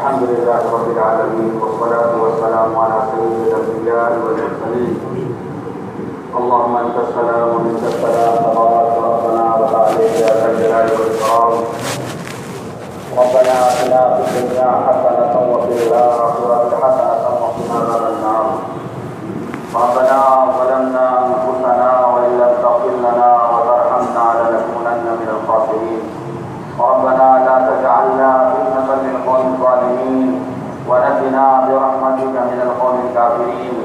الحمد لله رب العالمين والصلاة والسلام على سيد الأنبياء والمرسلين. اللهم أنت السلام ومنك السلام تبارك ربنا وتعالى يا ذا الجلال والإكرام. ربنا آتنا في الدنيا حسنة وفي الآخرة حسنة وقنا عذاب النار. ربنا ظلمنا أنفسنا وإن لم تغفر لنا وترحمنا لنكونن من الخاسرين. ربنا لا تجعلنا فتنة للقوم الظالمين ونجنا برحمتك من القوم الكافرين.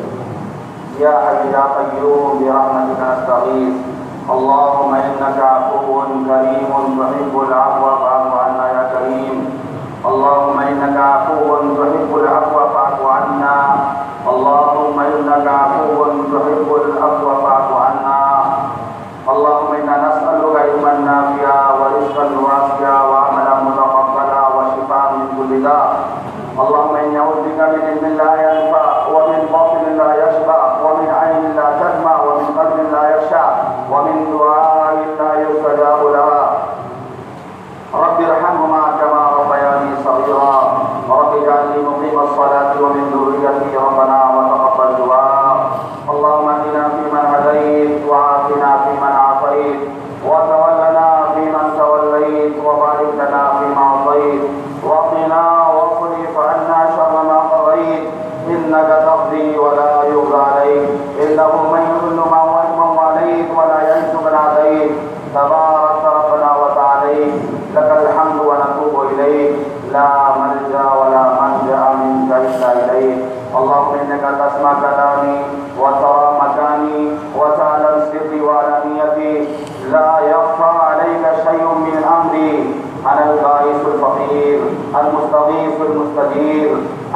يا حي يا قيوم برحمتك نستغيث. اللهم إنك عفو كريم تحب العفو فاعف عنا يا كريم. اللهم إنك عفو تحب العفو فاعف عنا. اللهم إنك عفو تحب العفو فاعف عنا. اللهم إنا نسألك علما نافعا ورزقا واسعا وعملا متقبلا وشفاء من كل داء. اللهم إني أعوذ بك من علم لا ينفع ومن باطن لا يشبع ومن عين لا تدمع ومن قلب لا يخشع ومن دعاء لا يستجاب لها. رب ارحمهما كما ربياني صغيرا. رب اجعلني مقيم الصلاة ومن ذريتي ربنا وتقبل دعاء. اللهم اهدنا فيمن هديت وعافنا فيمن عافيت وتولنا فيمن توليت وبارك لنا فيما اعطيت وقنا واصرف عنا شر ما قضيت انك تقضي ولا يقضى عليك انه من يذل من واليت ولا يعز من عاديت تبارك ربنا وتعالى. لك الحمد ونتوب اليك لا ملجا ولا منجا منك الا اليك. اللهم انك تسمع كلامي وترى مكاني وتعلم سري وعلانيتي. لا يخفى عليك شيء من امري. انا البائس الفقير المستغيث المستجير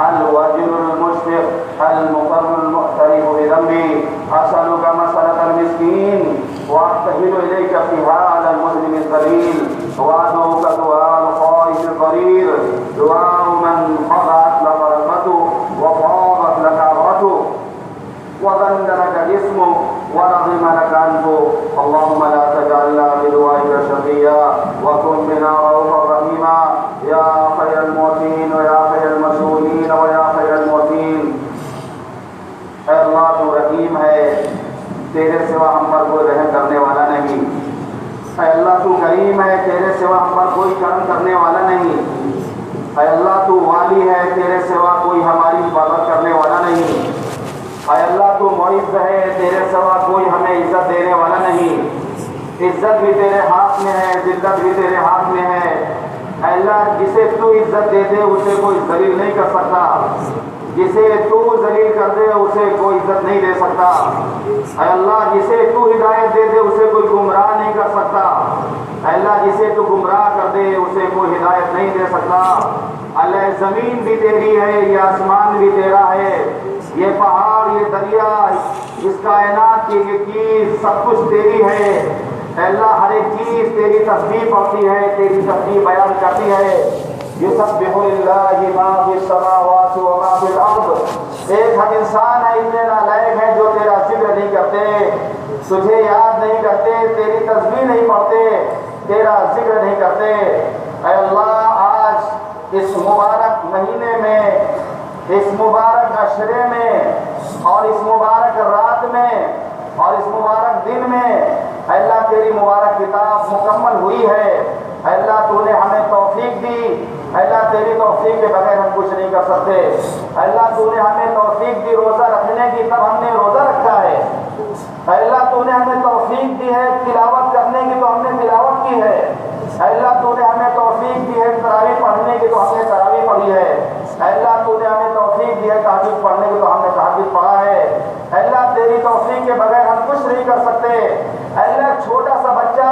الوجل المشفق المقر المعترف بذنبي. اسالك مسألة المسكين واعتهد اليك في هذا المسلم الذليل وادعوك دعاء الخائف الضرير دعاء من خضعت لك رغبته وفاضت لك عبرته وظن لك جسمه ورغم لك انفه. اللهم لا تجعلنا بدعائك شقيا وكن بنا رؤوفا رحيما يا خير الموتين ويا خير المسؤولين ويا خير الموتين. اے اللہ تو رحیم ہے، تیرے سوا ہم پر کوئی رحم کرنے والا نہیں. اے اللہ تو کریم ہے، تیرے سوا ہم پر کوئی کرم کرنے والا نہیں. اے اللہ تو والی ہے، تیرے سوا کوئی ہماری حفاظت کرنے والا نہیں. اے اللہ تو معز ہے، تیرے سوا کوئی ہمیں عزت دینے والا نہیں. عزت بھی تیرے ہاتھ میں ہے، ذلت بھی تیرے ہاتھ میں ہے. اے اللہ جسے تو عزت دے دے اسے کوئی ذلیل نہیں کر سکتا، جسے تو ذلیل کر دے اسے کوئی عزت نہیں دے سکتا. اے اللہ جسے تو ہدایت دے دے اسے کوئی گمراہ نہیں کر سکتا. اے اللہ جسے تو گمراہ کر دے اسے کوئی ہدایت نہیں دے سکتا. اللہ زمین بھی تیری ہے، یہ آسمان بھی تیرا ہے، یہ پہاڑ یہ دریا اس کائنات کی سب کچھ تیری ہے. اے اللہ ہر ایک چیز تیری تسبیح پڑھتی ہے، تیری تسبیح بیان کرتی ہے. یسبح للہ ما فی السماوات و ما فی الارض. ایک ہم انسان ہے اتنے نالائق ہیں جو تیرا ذکر نہیں کرتے، تجھے یاد نہیں کرتے، تیری تسبیح نہیں پڑھتے، تیرا ذکر نہیں کرتے. اے اللہ آج اس مبارک مہینے میں، اس مبارک عشرے میں اور اس مبارک رات میں اور اس مبارک دن میں اے اللہ تیری مبارک کتاب مکمل ہوئی ہے. اے اللہ تو نے ہمیں توفیق دی. اے اللہ تیری توفیق کے بغیر ہم کچھ نہیں کر سکتے. اے اللہ تو نے ہمیں توفیق دی روزہ رکھنے کی، تب ہم نے روزہ رکھا ہے. اے اللہ تو نے ہمیں توفیق دی ہے تلاوت کرنے کی، تو ہم نے تلاوت کی ہے. اے اللہ تو نے ہمیں توفیق دی ہے تراویح پڑھنے کی، تو ہم نے تراویح پڑھی ہے. اے اللہ تو نے ہمیں توفیق دی ہے تہجد پڑھنے کی، تو ہم نے تہجد پڑھا ہے. اے اللہ تیری توفیق کے بغیر ہم کچھ نہیں کر سکتے. اے اللہ چھوٹا سا بچہ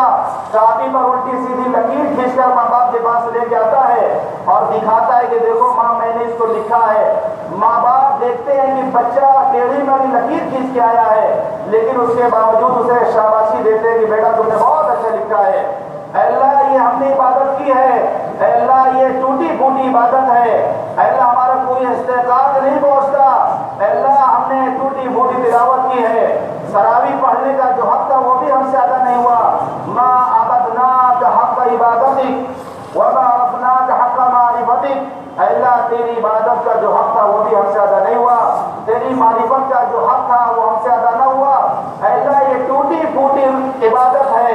کاپی پر الٹی سیدھی لکیر کھینچ کر ماں باپ کے پاس لے کے آتا ہے اور دکھاتا ہے کہ دیکھو ماں میں نے اس کو لکھا ہے. ماں باپ دیکھتے ہیں کہ بچہ ٹیڑھی میں لکیر کھینچ کے آیا ہے، لیکن اس کے باوجود اسے شاباشی دیتے ہیں کہ بیٹا تم نے بہت اچھا لکھا ہے. اے اللہ یہ ہم نے عبادت کی ہے. اے اللہ یہ ٹوٹی پھوٹی عبادت ہے. اے اللہ ہمارا کوئی استحقاق نہیں پہنچتا. اے اللہ ہم نے ٹوٹی پھوٹی تلاوت کی ہے. تراویح پڑھنے کا جو حق تھا وہ بھی ہم سے ادا نہیں ہوا. ما عبدناک حق عبادتک وما عرفناک حق معرفتک اے اللہ تیری عبادت کا جو حق تھا وہ بھی ہم سے ادا نہیں ہوا، تیری معرفت کا جو حق تھا وہ ہم سے ادا نہ ہوا۔ اے اللہ یہ ٹوٹی پھوٹی عبادت ہے،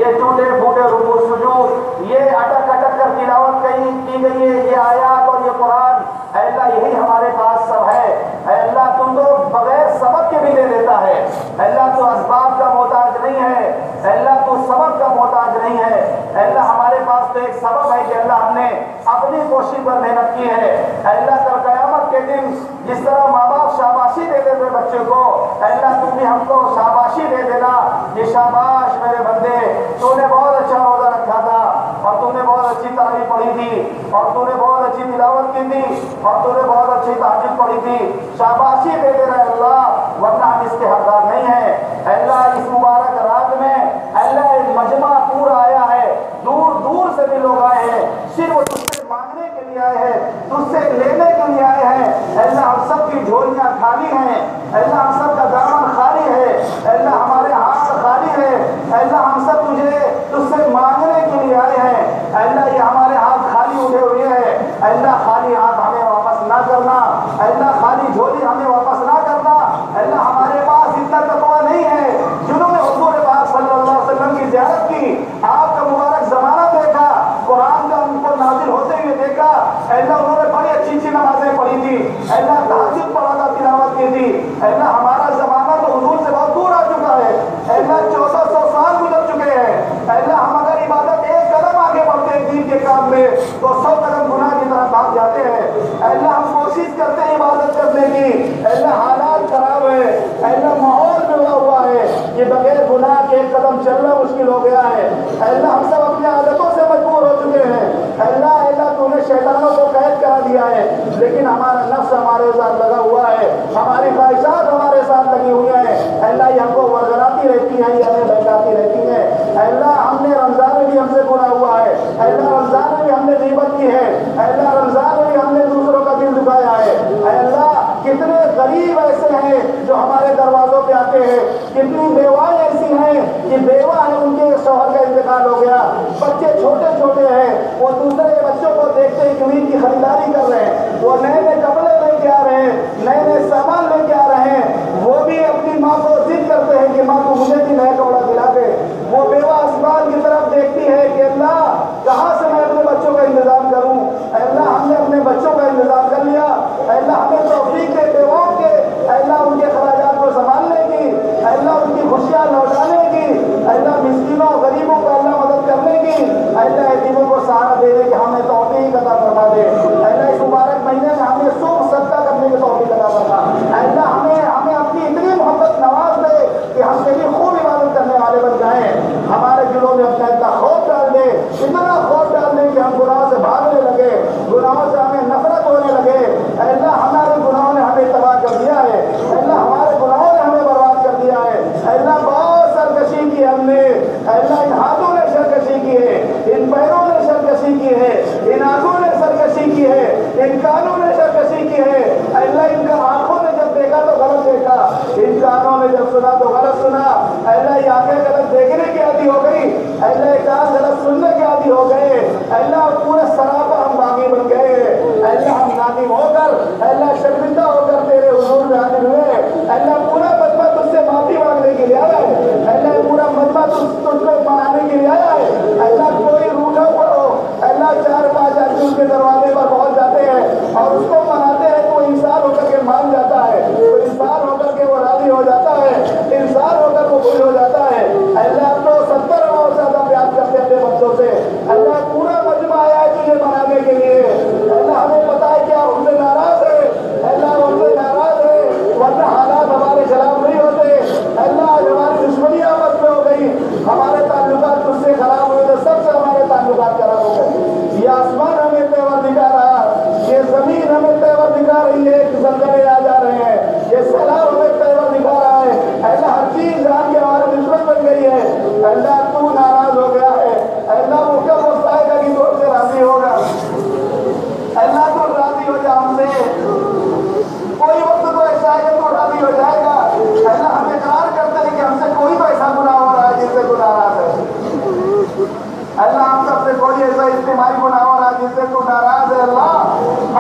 یہ ٹوٹے پھوٹے رکوع سجود، یہ اٹک اٹک کر تلاوت کی گئی ہے یہ آیات اور یہ قرآن، اے اللہ یہی ہمارے پاس سب ہے۔ اے اللہ تم تو بغیر سبب کے بھی دے دیتا ہے، اے اللہ تو اسباب کا محتاج نہیں ہے، اے اللہ تو سبب کا محتاج نہیں ہے۔ اے اللہ ہمارے پاس تو ایک سبب ہے کہ اللہ ہم نے اپنی کوشش پر محنت کی ہے۔ اے اللہ کل قیامت کے دن جس طرح ماں باپ شاباشی دے دیتے بچے کو، اے اللہ تم بھی ہم کو شاباشی دے دینا کہ شاباش میرے بندے، تو نے بہت اچھا روزہ رکھا تھا، اور تو نے بہت اچھی تراویح پڑھی تھی، اور تو نے بہت اچھی تلاوت کی تھی، اور تو نے بہت اچھی تہجد پڑھی تھی، شاباشی دے دے رہے اللہ، ورنہ ہم اس کے حقدار نہیں ہیں۔ اے اللہ اس مبارک رات میں اے اللہ ایک مجمع پورا آیا ہے، دور دور سے بھی لوگ آئے ہیں، صرف تجھ سے مانگنے کے لیے آئے ہیں، تجھ سے لینے کے لیے آئے ہیں۔ اے اللہ ہم سب کی جھولیاں خالی ہیں، اے اللہ ہم سب کا دامن خالی ہے، اے اللہ ہمارے ہاتھ خالی ہے، اے اللہ ہم سب تجھ سے مانگنے کے لیے آئے ہیں۔ اے اللہ یہ ہمارے ہاتھ خالی اٹھے ہوئے ہیں، اے اللہ خالی ہاتھ ہمیں واپس نہ کرنا، اے اللہ خالی جھولی ہمیں واپس نہ کرنا۔ اے اللہ ہمارے پاس اتنا تقویٰ نہیں ہے جنہوں نے حضور پاک صلی اللہ علیہ وسلم کی زیارت کی، آپ کا مبارک زمانہ دیکھا، قرآن کا ان کو نازل ہوتے ہوئے دیکھا، اے اللہ انہوں نے بڑی اچھی اچھی نمازیں پڑھی تھی، اے اللہ تہجد پڑھا تھا، تلاوت کی تھی۔ اے اللہ ہمارا زمانہ تو حضور سے بہت دور آ چکا ہے، اے اللہ 1400 سال گزر چکے ہیں۔ اے اللہ ہم اگر عبادت ایک قدم آگے بڑھتے ہیں دین کے کام میں تو 100 قدم گناہ کی طرف بھاگ جاتے ہیں۔ اے اللہ ہم کوشش کرتے ہیں عبادت کرنے کی، اے اللہ حالات خراب ہے، اے اللہ ماحول بگڑا ہوا ہے کہ بغیر گناہ کے ایک قدم چلنا مشکل ہو گیا ہے۔ اے اللہ ہم سب اپنی عادتوں سے مجبور ہو چکے ہیں۔ اے اللہ تو نے شیطانوں کو قید کرا دیا ہے، لیکن ہمارا نفس ہمارے ساتھ لگا ہوا ہے، ہماری خواہشات ہمارے ساتھ لگی ہوئی ہیں۔ اے اللہ یہ ہم کو ورگلاتی رہتی ہیں، یہ ہمیں بہکاتی رہتی ہیں۔ اے اللہ ہم نے رمضان میں بھی ہم سے گناہ ہوا ہے، اے اللہ رمضان میں بھی ہم نے غیبت کی ہے، اے اللہ رمضان میں بھی ہم نے دوسروں کا دل دکھایا ہے۔ اے اللہ کتنے غریب ایسے ہیں جو ہمارے دروازوں پہ آتے ہیں، کتنی بیوائیں ایسی ہیں کہ بیوہ ہیں ان کے شوہر کا انتقال ہو گیا، بچے چھوٹے چھوٹے ہیں، وہ دوسرے بچوں کو دیکھتے ہی عید کی خریداری کر رہے ہیں، وہ نئے نئے کپڑے لے کے آ رہے ہیں، نئے نئے سامان لے کے آ رہے ہیں، وہ بھی اپنی ماں کو ضد کرتے ہیں کہ ماں تو مجھے بھی نیا کپڑا دلا دے۔ وہ بیوہ آسمان کی طرف دیکھتی ہے کہ اللہ کہاں سے میں اپنے بچوں کا انتظام کروں۔ اے اللہ ہم نے اپنے بچوں کا انتظام کر لیا، اے اللہ ہمیں توفیق دے بیواؤں کے، اے اللہ ان کے خراجات کو سنبھالنے کی، اے اللہ ان کی خوشیاں لوٹانے کی، اے اللہ مسکینوں غریبوں کو اللہ مدد کرنے کی، اے اللہ یتیموں کو سہارا دینے کی ہمیں توفیق عطا فرما دے۔ اے اللہ اس مبارک مہینے میں ہمیں سوکھ صدقہ کرنے کی توفیق عطا فرما۔ اے اللہ ہمیں اپنی اتنی محبت نواز دے کہ ہم تیری خوب عبادت کرنے والے بن جائیں، ہمارے دلوں میں اپنا اتنا خوف ڈال دے، اتنا خوف ڈال دے کہ ہم گناہوں سے بھاگنے لگے، گناہوں سے ہمیں نفرت ہونے لگے۔ اے اللہ ہمارے گناہوں نے ہمیں تباہ کر دیا ہے، اے اللہ ہمارے گناہوں نے ہمیں برباد کر دیا ہے۔ اے اللہ بہت سرکشی کی ہم نے، اے اللہ ان ہاتھوں نے سرکشی کی ہے، ان پیروں نے سرکشی کی ہے، ان آنکھوں نے سرکشی کی ہے، ان کانوں نے سرکشی کی ہے۔ اے اللہ ان کا آنکھوں نے جب دیکھا تو غلط دیکھا، ان کانوں نے جب سنا تو غلط سنا، اے اللہ یہ آنکھیں غلط دیکھنے کی عادی ہو گئی، اے اللہ یہ کان غلط سننے کی عادی ہو گئے، اے اللہ پورے سراپا ہم باغی بن گئے، اے اللہ ہم نادم ہو کر، اے اللہ شرمندہ ہو کر تیرے حضور میں حاضر ہوئے۔ اے اللہ پورا مجمع تجھ سے معافی مانگنے کے لیے آیا ہے، اے اللہ پورا مجمع تجھ کو منانے کے لیے آیا ہے۔ اے اللہ کوئی روٹھا ہوا ہو، اے اللہ 4-5 آدمی اس کے دروازے پر پہنچ جاتے ہیں اور اس کو مناتے ہیں تو انسان ہو کر کے مان جاتا ہے، تو انسان ہو کر کے وہ راضی ہو جاتا ہے، انسان ہو کر وہ خوش ہو جاتا ہے۔ اے اللہ تو 70 اور زیادہ پیار کرتے ہیں اپنے بچوں سے، اللہ پورا مجمع آیا ہے تجھے منانے کے لیے۔ اللہ ہمیں پتا ہے کیا ہم سے ناراض ہے، اللہ ہم سے ناراض ہے، ورنہ حالات ہمارے خلاف نہیں ہوتے۔ اللہ آج ہماری دشمنی آپس میں ہو گئی، ہمارے تعلقات تجھ سے خراب ہوئے تو سب سے ہمارے تعلقات خراب ہو گئے۔ یہ آسمان ہمیں تیور دکھا رہا، یہ زمین ہمیں تیور دکھا رہی ہے، زلزلے آ جا رہے ہیں، یہ سیلاب ہمیں تیور دکھا رہا ہے۔ اللہ ہر چیز جان کے ہمارے دشمن بن گئی ہے۔ اللہ تو ناراض ہو گیا ہے، اللہ وہ کب وقت آئے گا کہ تو سے راضی ہوگا۔ اللہ تو راضی ہو جا ہم سے، کوئی وقت تو ایسا ہے کہ تو راضی ہو جائے گا۔ اللہ ہم اقرار کرتے ہیں کہ ہم سے کوئی تو ایسا گناہ ہو رہا ہے جس سے تو ناراض ہے۔ اللہ ہم سب سے کوئی ایسا اجتماعی گناہ ہو رہا ہے جس سے تو ناراض ہے۔ اللہ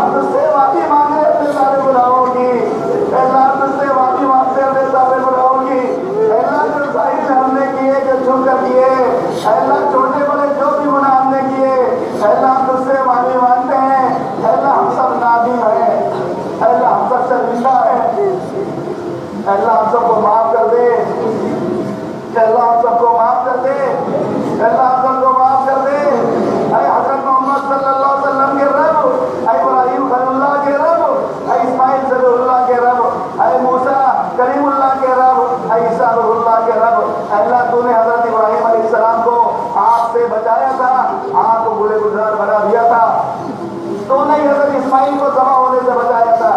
اللہ ہم تجھ سے معافی مانگتے ہیں، اللہ ہم سب نادم ہیں، اللہ ہم سب شرمندہ ہیں، اللہ ہم سب کو معاف کر دے، اللہ ہم سب کو معاف کر دے، اللہ ہم سب کو معاف کر دے۔ اے حضرت محمد صلی اللہ علیہ وسلم کے رب، اے ابراہیم خلیل اللہ کے رب، اے اسماعیل ذبیح اللہ کے رب، اے موسیٰ کریم اللہ کے رب، اے عیسیٰ روح اللہ کے رب، اللہ تو نے حضرت ابراہیم علیہ السلام کو آگ سے بچایا تھا، آگ کو گلے گلزار بنا دیا تھا، تو نے حضرت اسماعیل کو ذبح ہونے سے بچایا تھا،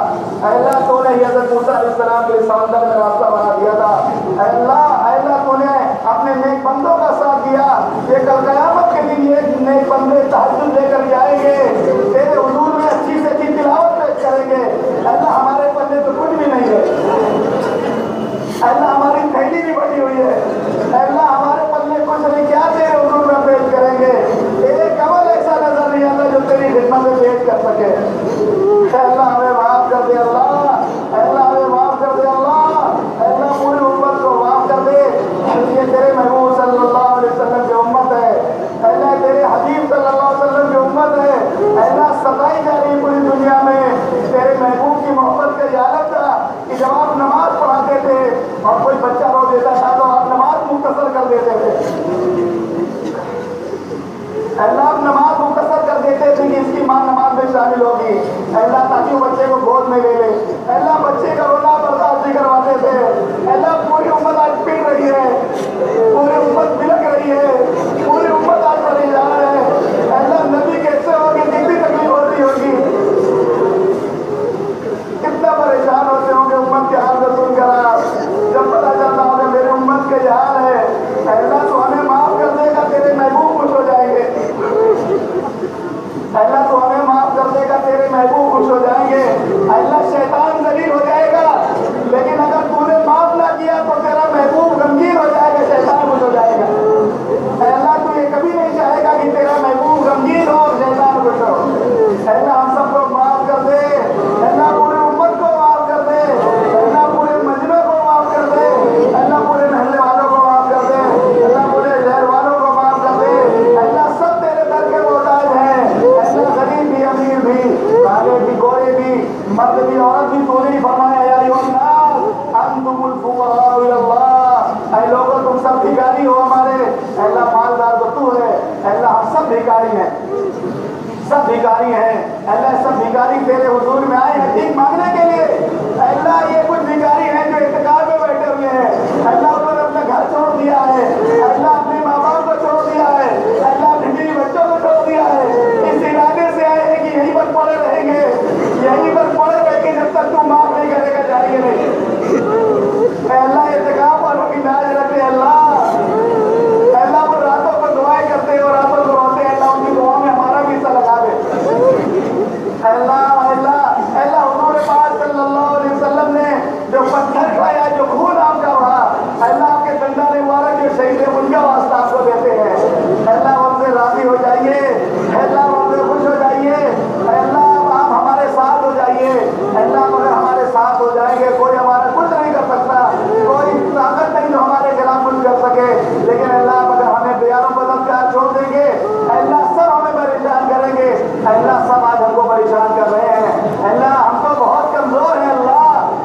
اللہ تو نے حضرت موسیٰ علیہ السلام کے سمندر میں راستہ بنا دیا تھا، اللہ تو نے اپنے نیک بندوں کا ساتھ دیا، یہ کل قیامت کے دن یہ نیک بندے تہجد لے کر جائیں گے، تیرے حضور میں اچھی سے اچھی تلاوت پیش کریں گے، اللہ ہمارے پلے تو کچھ بھی نہیں ہے، اللہ ہماری تھیلی بھی بڑی ہوئی ہے، اللہ ہمارے پلے کچھ نہیں، کیا تیرے حضور میں پیش کریں گے، ایک عمل ایسا نظر نہیں آتا جو تیری خدمت میں پیش کر سکے، اللہ ہمیں معاف کر دے، اللہ ہمیں معاف کر دے، اللہ پوری امت کو معاف کر دے، یہ تیرے محبوب صلی اللہ علیہ وسلم کی امت ہے، اللہ تیرے حبیب صلی اللہ علیہ وسلم کی امت ہے، اللہ ستائی جا رہی پوری دنیا میں، تیرے محبوب کی محبت کا یہ عالم تھا کہ جب آپ نماز پڑھاتے تھے اور کوئی بچہ رو دیتا تھا تو آپ نماز مختصر کر دیتے تھے، اللہ آپ نماز مختصر کر دیتے تھے کہ اس کی ماں نماز میں شامل ہوگی، اللہ تاکہ وہ بچے کو گود میں لے لے، اللہ بچے کا رونا برداشت نہیں کرواتے تھے، اللہ پوری امت آج پٹ رہی ہے، پوری امت بلک رہی ہے، پوری امت آج پریشان ہے، اللہ نبی کیسے ہوگی، کتنی تکلیف ہوتی ہوگی، کتنا پریشان ہوتے ہوں گے امت کے حال کو سن کر، جب پتا چلتا ہوگا میرے امت کا یہ حال ہے، اللہ تو ہمیں معاف کر دے گا، تیرے محبوب خوش ہو جائیں گے، اللہ تو ہمیں معاف کر دے گا، تیرے محبوب خوش ہو جائیں گے، اللہ شیطان ذلیل ہو جائے گا، لیکن اگر تو نے معاف نہ کیا تو تیرا محبوب غمگین ہو جائے گا، شیطان خوش ہو جائے گا، اللہ تو یہ کبھی نہیں چاہے گا کہ تیرا محبوب غمگین ہو اور شیطان خوش ہو، اللہ ہم سب کو معاف کر دے، اللہ پوری امت کو معاف کر دے، اللہ پورے مجمع کو معاف کر دے، اللہ پورے محلے والوں کو معاف کر دے، اللہ پورے شہر والوں کو معاف کر دے، اللہ سب تیرے در کے محتاج ہیں، اللہ غریب بھی امیر بھی کالے بھی گورے بھی مرد بھی عورت بھی، تو نے فرمایا یا ایھا الناس انتم الفقراء الی اللہ، اے لوگوں تم سب بھکاری ہو ہمارے، اللہ مالدار تو تو ہے، اللہ ہم سب بھکاری ہیں، سب بھکاری ہیں، اللہ سب بھکاری تیرے حضور میں آئے ہیں بھیک مانگنے کے لیے، اللہ یہ کچھ بھکاری ہیں جو اعتکاف میں بیٹھے ہوئے ہیں، اللہ انہوں نے اپنا گھر چھوڑ دیا ہے، اللہ اپنے ماں باپ کو چھوڑ دیا ہے، اللہ اپنے بیوی بچوں کو چھوڑ دیا ہے، اس ارادے سے آئے ہیں کہ یہیں پر پڑے رہیں گے، یہیں پر پڑے رہیں گے جب تک تو معاف نہیں کرے گا، جائیں گے نہیں، اے اللہ اعتکاف والوں کی لاج رکھے، اللہ وہ راتوں کو دعائیں کرتے ہیں اور راتوں کو روتے ہیں، اللہ ان کی دعاؤں میں ہمارا بھی حصہ لگا دے، اللہ حضور پاک صلی اللہ علیہ وسلم نے جو پتھر کھایا، جو خون آپ کا بہا، اللہ آپ کے دندان مبارک جو شہید ہے ان کا واسطہ آپ کو دیتے ہیں، اللہ ہم سے راضی ہو جائیے، اللہ ہم سے خوش ہو جائیے، اللہ آپ ہمارے ساتھ ہو جائیے، اللہ اگر ہمارے ساتھ ہو جائیں گے کوئی ہمارا کچھ نہیں کر سکتا، کوئی طاقت نہیں جو ہمارے خلاف کچھ کر سکے، لیکن اللہ اگر ہمیں بیاروں بدل کر چھوڑ دیں گے، اللہ سب ہمیں پریشان کریں گے، اللہ سب آج ہم کو پریشان کر رہے ہیں، اللہ ہم تو بہت کمزور ہیں، اللہ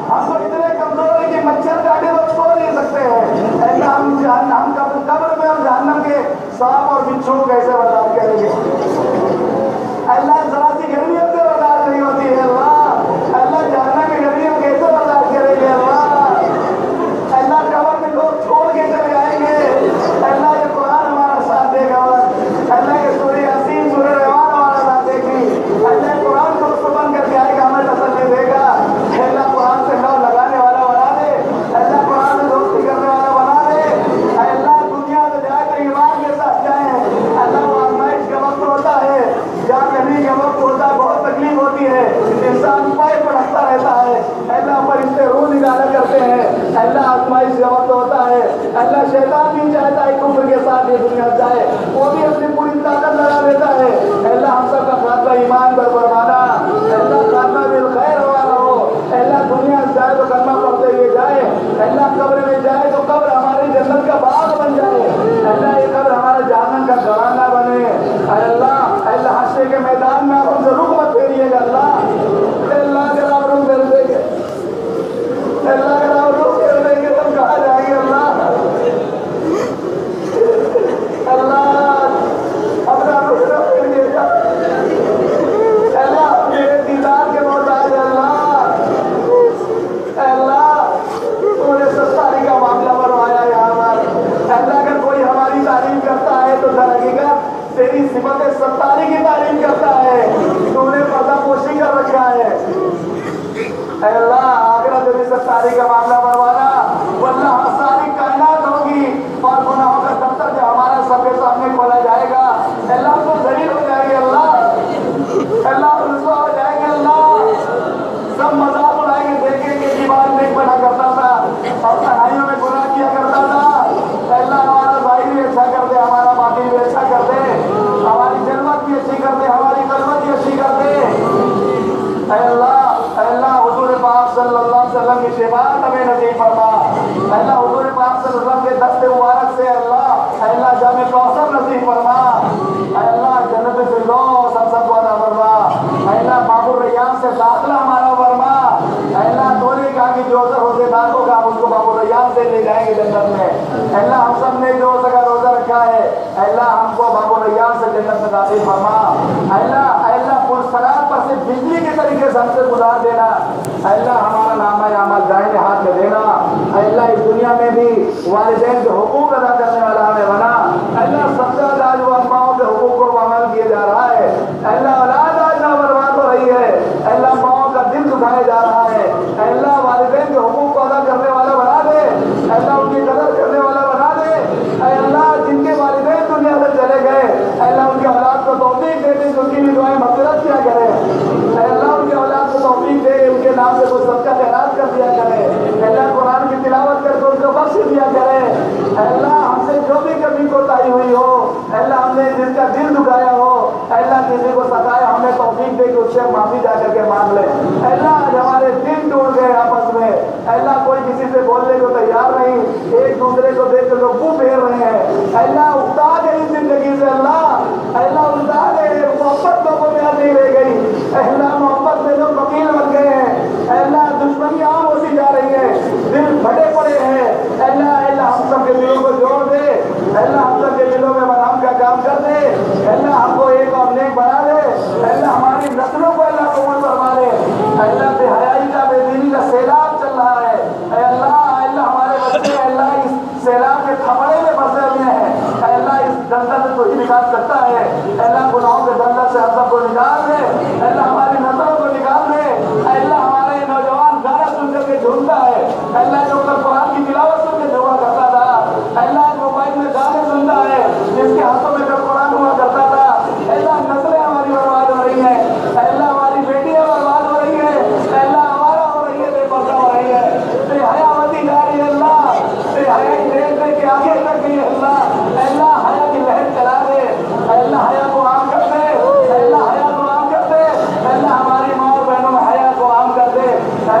ہم تو اتنے کمزور ہیں کہ مچھر کاٹے تو سو نہیں سکتے ہیں، اللہ ہم قبر میں اور جہنم کے سانپ اور بچھو کیسے برداشت کریں گے، اللہ ذرا سی گرمی ہم سے برداشت نہیں ہوتی ہے، اللہ جہنم کی گرمی ہم کیسے برداشت کریں گے، اللہ قبر میں لوگ چھوڑ کے چلے آئیں گے، اللہ یہ قرآن ہمارا ساتھ دے گا، اللہ یہ سورہ یاسین سورہ رحمان ہمارا ساتھ دے گی، اللہ قرآن کو سبن کر کے آئے گا، ہمیں تسلی دے گا، اللہ قرآن سے لو لگانے والا بنا دے، اللہ قرآن سے دوستی کرنے والا بنا دے، اللہ دنیا میں جائے تو ایمان کے ساتھ جائیں، اللہ وہ آزمائش کا وقت ہوتا ہے، جہاں کبھی کا وقت ہوتا ہے، بہت تکلیف ہوتی ہے، انسان پائے پڑھتا رہتا ہے، اللہ فرشتے روح نکالا کرتے ہیں، اللہ آزمائش کا وقت ہوتا ہے، اللہ شیطان بھی چاہتا ہے کفر کے ساتھ یہ دنیا جائے، وہ بھی اپنی پوری طاقت لگا دیتا ہے، اللہ ہم سب کا خاتمہ ایمان پر فرمانا، اللہ خاتمہ بالخیر ہمارا ہو، اللہ دنیا سے جائے تو کلمہ پڑھتے ہوئے جائے، اللہ قبر میں جائے تو قبر ہماری جنت کا باغ بن جائے، اللہ یہ قبر ہمارا جہنم کا گھرانہ بنے، اللہ سے لے جائیں گے جنت میں۔ اللہ ہم سب نے جو جگہ روزہ رکھا ہے اللہ ہم کو باب الریان سے جنت میں داخل فرما۔ اللہ پرسرات پر سے بجلی کے طریقے سے ہم سے گزار دینا۔ اللہ ہمارا نامہ اعمال دائیں ہاتھ میں دینا۔ اللہ اس دنیا میں بھی والدین کے حقوق ادا کرنے والا ہمیں بنا۔ اللہ سب سے زیادہ جو اماؤں کے حقوق کو عمل کیا جا رہا ہے، اللہ اولاد آج نہ برباد ہو رہی ہے، اللہ ماؤں کا دل دکھایا جا رہا ہے، اللہ والدین کے حقوق کو ادا کرنے والا بنا دے، اللہ ان کی قدر کرنے والا بنا دے۔ اے اللہ جن کے والدین دنیا سے چلے گئے اللہ ان کے اولاد کو توفیق دے دے، ان کی بھی دعائیں مغفرت کیا کرے۔ اے اللہ ان کے اولاد کو توفیق دے، ان کے نام سے کوئی صدقہ خیرات کر دیا کرے، اللہ قرآن کی تلاوت کر کے ان کو بخش دیا کرے۔ اللہ ہم سے جو بھی کمی کوتاہی ہوئی ہو، اللہ ہم نے جس کا دل دکھایا ہو، اللہ کسی کو ستایا ہمیں توفیق دے کہ اس سے معافی جا کر کے مانگ لے۔ اللہ آج ہمارے دل ٹوٹ گئے آپس میں، اللہ کوئی کسی سے بولنے کو تیار نہیں، ایک دوسرے کو دیکھ کے لوگ منہ پھیر رہے ہیں۔ اللہ اٹھا دے اس زندگی سے، اللہ اٹھا دے، محبت لوگوں میں نہیں رہ گئی، اللہ محبت میں لوگ وکیل بن گئے ہیں، اللہ دشمنی عام ہوتی جا رہی ہے، دل پھٹے پڑے ہیں۔ اللہ ہم سب کے دلوں کو جوڑ دے، اللہ ہم سب کے دلوں میں مرہم کا کام کر دے، اللہ ہم کو ایک اور نیک بنا دے، اللہ ہماری نسلوں کو اللہ قبول فرما دے۔ اللہ بے حیائی کا بے دینی کا سیلاب چل رہا ہے، اے اللہ ہمارے بچے اللہ اس سیلاب کے تھپڑے میں پھنسے ہوئے ہیں، اے اللہ اس دلدل سے تو ہی نکال سکتا ہے، اے اللہ گناہوں کے دلدل سے ہم سب کو نکال دے، اے اللہ ہماری نسلوں کو نکال دے، اے اللہ ہمارے نوجوان گانا سن کر کے جھومتا ہے، اے اللہ جو قرآن کی تلاوت سن کے جھوما کرتا تھا، اے اللہ موبائل میں گانے سنتا ہے جس کے ہاتھوں میں جب قرآن ہوا کرتا تھا، اے اللہ نسلیں ہماری برباد ہو رہی ہیں، اے اللہ ہماری بیٹیاں برباد ہو رہی ہیں، اے اللہ ہمارا ہو رہی ہے، بے پردہ ہو رہی ہے، بے حیا ہوتی جا رہی ہے، اللہ بے حیا دیکھ دے کے آگے تک گئی ہے، اللہ حیا کی لہر چلا دے، اے اللہ حیا کو عام کر دے، اے اللہ حیا کو عام کر دے، اے اللہ ہماری ماں اور بہنوں میں حیا کو عام کر دے، اے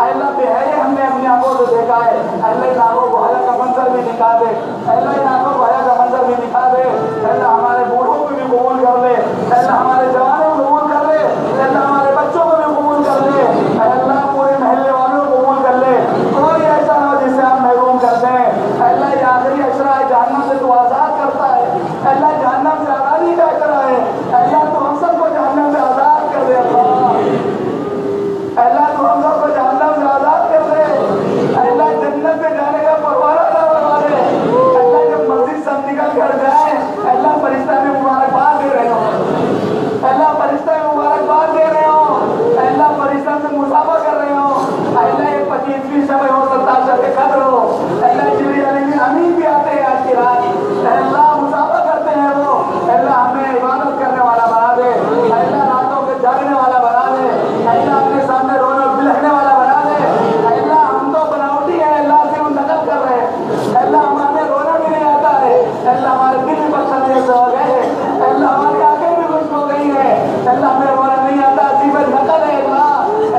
اللہ بے حیا ہم نے اپنی آنکھوں سے دیکھا ہے، اللہ ان آنکھوں کو حیا کا منظر بھی دکھا دے، اللہ ان آنکھوں کو حیا کا منظر بھی دکھا دے، اللہ ہمارے بوڑھوں کو بھی قبول کر لے، اللہ ہمارے جوانوں کو قبول کر لے، اللہ ہمارے بچوں کو بھی قبول کر لے، اللہ پورے محلے والوں کو قبول کر لے، کوئی ایسا نہ ہو جسے آپ محروم کر دیں، اللہ یہ آخری اشرا ہے جہنم سے تو آزاد کرتا ہے، اللہ جہنم سے آزادی کا اشرا ہے، اللہ تو ہم سب کو جہنم سے آزاد کر دے، اللہ تو ہم سب کو جہنم سے آزاد کر دے، اللہ جنت میں جانے کا پروانہ نہ بنا دے، اللہ جب مسجد سے نکل کر جائے اللہ فرشتہ میں مبارکباد دے رہے ہوں، اللہ فرشتہ میں مبارکباد دے رہے ہوں، اللہ فرشتہ سے مصافحہ کر رہے ہوں، اللہ یہ 25ویں شب ہو 27 شب قدر ہو، اللہ جبریل علیہ امین بھی آتے ہیں آج کی رات، اللہ مصافحہ کرتے ہیں وہ، اللہ ہمیں عبادت کرنے والا بنا دے، اللہ راتوں کے جاگنے والا بنا دے، اللہ اپنے سامنے رونے اور بلکنے والا بنا دے، اللہ ہم تو بناوٹی ہیں، اللہ سے ہم نقل کر رہے ہیں، اللہ ہمیں رونا بھی نہیں آتا ہے، اللہ ہمارے دل بھی پسندے سے ہو گئے، اللہ ہماری آنکھیں بھی خشک ہو گئی ہیں، اللہ ہمیں رونا نہیں آتا، صرف نقل ہے،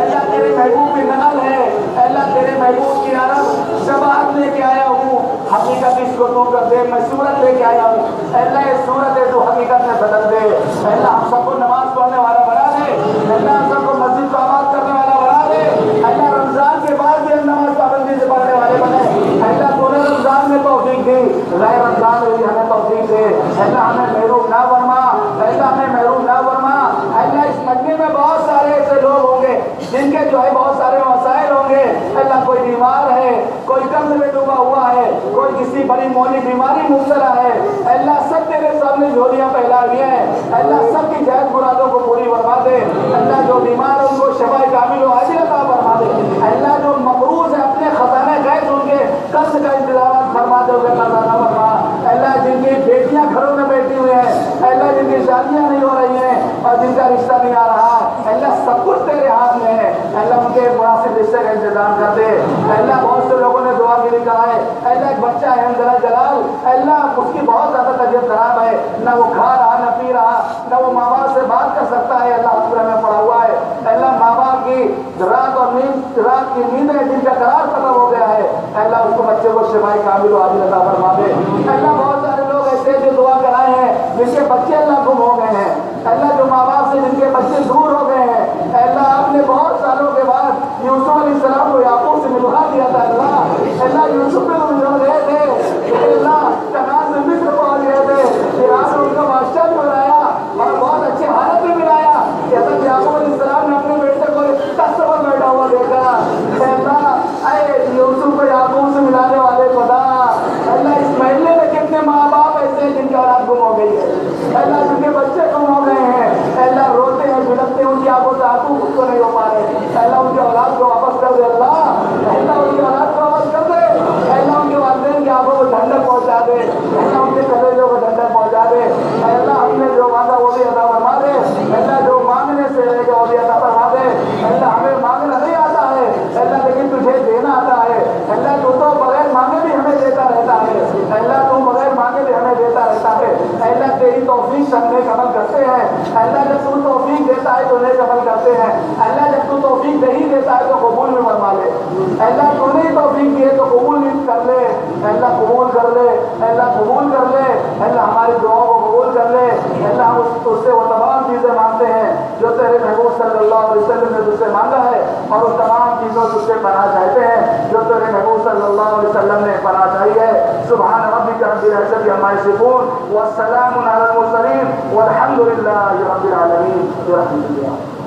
اللہ تیرے محبوب کی نقل ہے، اللہ تیرے محبوب کی عرب شباہت لے کے آیا ہوں، حقیقت اس کو تو کر دے، میں صورت لے کے آیا ہوں، اللہ یہ صورت ہے تو حقیقت میں بدل دے، اللہ ہم سب کو نماز پڑھنے والا بنا دے، اللہ ہم سب کو مسجد کو آباد کرنے والا بنا دے، اللہ رمضان کے بعد بھی ہم نماز پابندی سے پڑھنے والے بنے، اللہ تو نے رمضان میں توفیق دی، غیر رمضان میں بھی ہمیں توفیق دے، اللہ ہمیں محروم نہ فرما، اللہ ہمیں محروم نہ فرما، اللہ اس مجمع میں بہت سارے ایسے لوگ ہوں گے جن کے جو ہے بہت سارے مسائل ہوں گے، اللہ کوئی بیمار ہے، کوئی قرض میں ڈوبا ہوا ہے، کوئی کسی بڑی مولی بیماری مبتلا ہے، اللہ سب تیرے سامنے جھولیاں پھیلا رہی ہیں، اللہ سب کی جائز مرادوں کو پوری فرما دے، اللہ جو بیمار ہے ان کو شفا کامل و عاجل عطا فرما دے، اللہ جو مقروض ہے اپنے خزانے غیب ان کے قرض کا انتظامات فرما دے، ان کا قرض فرما، اللہ جن کی بیٹیاں گھروں میں بیٹھی ہوئی ہیں، اللہ جن کی شادیاں نہیں ہو رہی ہیں اور جن کا رشتہ نہیں آ رہا، اللہ سب کچھ تیرے ہاتھ میں ہے، اللہ ان کے مناسب رشتے کا انتظام کر دے، اللہ بہت سے لوگوں نے دعا کے لیے کہا ہے، اللہ ایک بچہ ہے حمزہ جلال، اللہ اس کی بہت زیادہ طبیعت خراب ہے، نہ وہ کھا رہا نہ پی رہا، نہ وہ ماں باپ سے بات کر سکتا ہے، اللہ ہاسپٹل میں پڑا ہوا ہے، اللہ ماں باپ کی رات کی نیندیں جن کا قرار ختم ہو گیا ہے، اللہ اس کو بچے کو شفائی کامل و عاجل عطا فرما دے، اللہ بہت سارے لوگ ایسے جو دعا کرائے ہیں جن کے بچے اللہ گم ہو گئے ہیں، اللہ جو ماں باپ سے جن کے بچے دور ہو گئے ہیں، اللہ آپ نے بہت سالوں کے بعد یوسف علیہ السلام کو یعقوب سے ملوا دیا تھا، اللہ یوسف جب تو توفیق دیتا ہے تو نیک عمل کرتے ہیں. اللہ جب تو توفیق نہیں دیتا ہے تو قبول میں فرما لے. اللہ تو نے توفیق دی ہے تو قبول کر لے. اللہ قبول کر لے. اللہ قبول کر لے. اللہ ہماری دعاؤں کو قبول کر لے. اللہ ہم اس سے وہ تمام چیزیں مانگتے ہیں جو تیرے محبوب صلی اللہ علیہ وسلم نے تجھ سے مانگا ہے, اور ان تمام چیزوں تجھ سے پناہ چاہتے ہیں جو تیرے محبوب صلی اللہ علیہ وسلم نے پناہ چاہی ہے. سبحان ربک رب العزت عما یصفون والسلام علی المرسلین والحمد للہ رب العالمین برحمتہ.